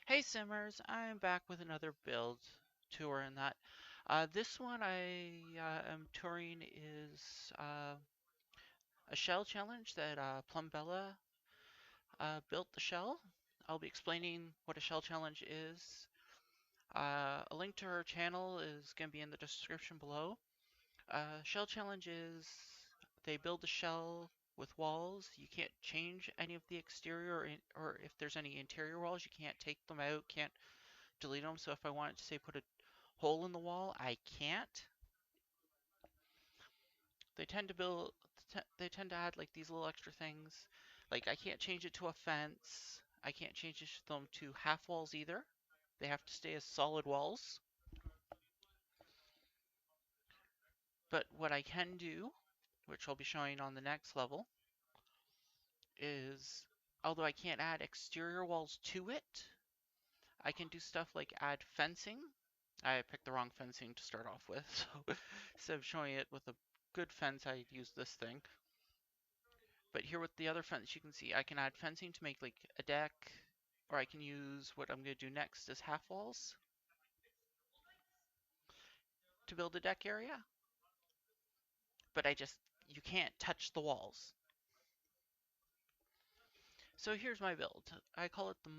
Hey Simmers, I'm back with another build tour in that. This one I am touring is a shell challenge that Plumbella built the shell. I'll be explaining what a shell challenge is. A link to her channel is going to be in the description below. Shell challenge is they build the shell with walls. You can't change any of the exterior or if there's any interior walls, you can't take them out, can't delete them. So if I wanted to say put a hole in the wall, I can't. They tend to build, they tend to add like these little extra things. Like I can't change it to a fence. I can't change them to half walls either. They have to stay as solid walls. But what I can do, which I'll be showing on the next level, is although I can't add exterior walls to it, I can do stuff like add fencing. I picked the wrong fencing to start off with, so instead of showing it with a good fence, I use this thing. But here with the other fence, you can see I can add fencing to make like a deck, or I can use what I'm going to do next as half walls to build a deck area. But you can't touch the walls. So here's my build. I call it the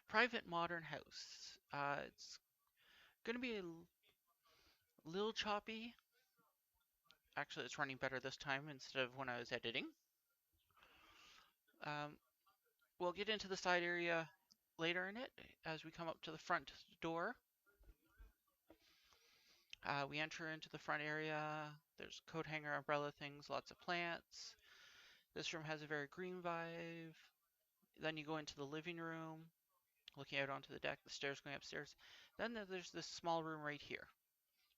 private modern house. It's going to be a little choppy. Actually, it's running better this time instead of when I was editing. Um, we'll get into the side area later in it as we come up to the front door. We enter into the front area. There's coat hanger, umbrella things, lots of plants. This room has a very green vibe. Then you go into the living room, looking out onto the deck, the stairs going upstairs. Then there's this small room right here.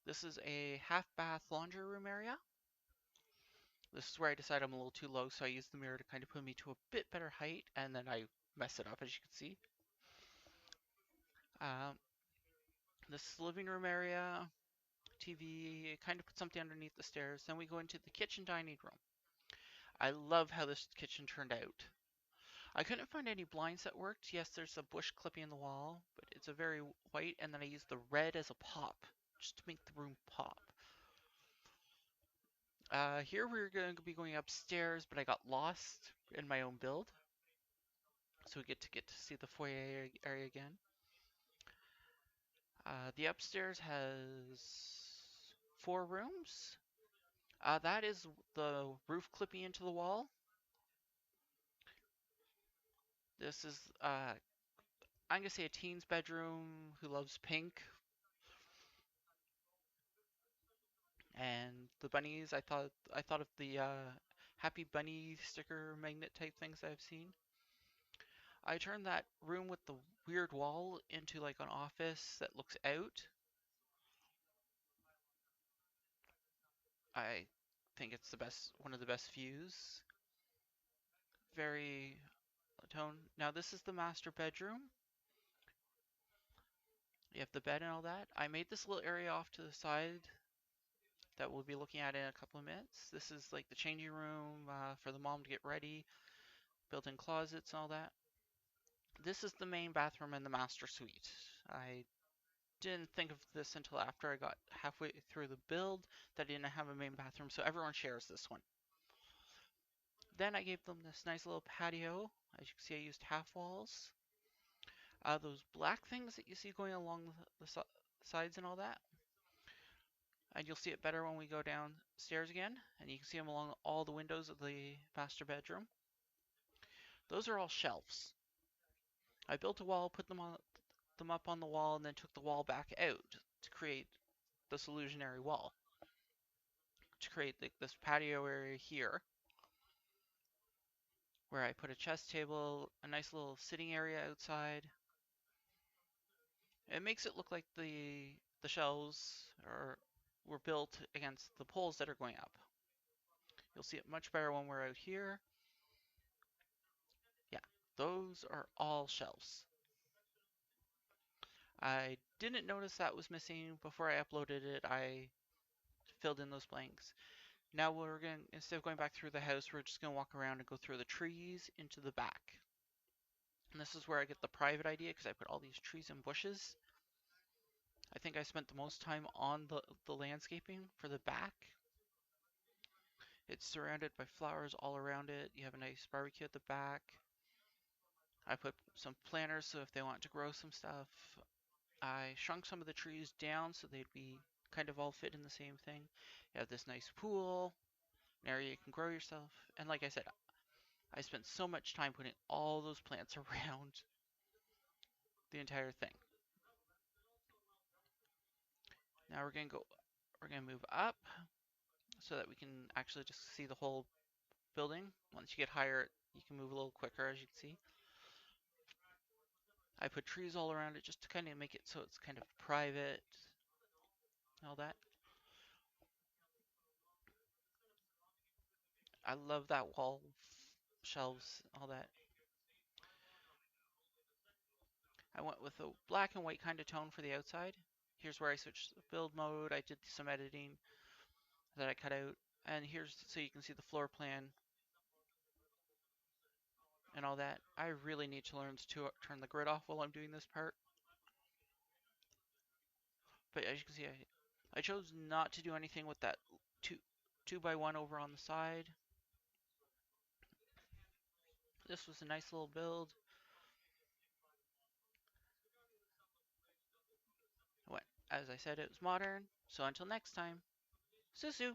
This is a half bath laundry room area. This is where I decide I'm a little too low, so I use the mirror to kind of put me to a bit better height, and then I mess it up, as you can see. Um, this living room area, TV, kind of put something underneath the stairs. Then we go into the kitchen dining room. I love how this kitchen turned out. I couldn't find any blinds that worked. Yes, there's a bush clipping in the wall, but it's a very white, and then I used the red as a pop, just to make the room pop. Here we're going to be going upstairs, but I got lost in my own build. So we get to see the foyer area again. The upstairs has 4 rooms. That is the roof clipping into the wall. This is I'm gonna say a teen's bedroom who loves pink. And the bunnies, I thought of the happy bunny sticker magnet type things I've seen. I turned that room with the weird wall into like an office that looks out. I think it's one of the best views. Very tone. Now this is the master bedroom. You have the bed and all that. I made this little area off to the side that we'll be looking at in a couple of minutes. This is like the changing room for the mom to get ready, built-in closets and all that. This is the main bathroom in the master suite. I didn't think of this until after I got halfway through the build that I didn't have a main bathroom, so everyone shares this one. Then I gave them this nice little patio. As you can see, I used half walls. Those black things that you see going along the sides and all that. And you'll see it better when we go downstairs again. And you can see them along all the windows of the master bedroom. Those are all shelves. I built a wall, put them up on the wall, and then took the wall back out to create this illusionary wall. To create this patio area here, where I put a chess table, a nice little sitting area outside. It makes it look like the shelves were built against the poles that are going up. You'll see it much better when we're out here. Yeah, those are all shelves. I didn't notice that was missing before I uploaded it. I filled in those blanks. Now instead of going back through the house, we're just gonna walk around and go through the trees into the back. And this is where I get the private idea because I put all these trees and bushes. I think I spent the most time on the landscaping for the back. It's surrounded by flowers all around it. You have a nice barbecue at the back. I put some planters so if they want to grow some stuff. I shrunk some of the trees down so they'd be kind of all fit in the same thing. You have this nice pool, an area you can grow yourself. And like I said, I spent so much time putting all those plants around the entire thing. Now we're gonna move up so that we can actually just see the whole building. Once you get higher, you can move a little quicker, as you can see. I put trees all around it just to kind of make it so it's kind of private, all that. I love that wall, shelves, all that. I went with a black and white kind of tone for the outside. Here's where I switched to build mode. I did some editing that I cut out. And here's so you can see the floor plan and all that. I really need to learn to turn the grid off while I'm doing this part. But as you can see, I chose not to do anything with that two by one over on the side. This was a nice little build. As I said, it was modern. So until next time, Susu!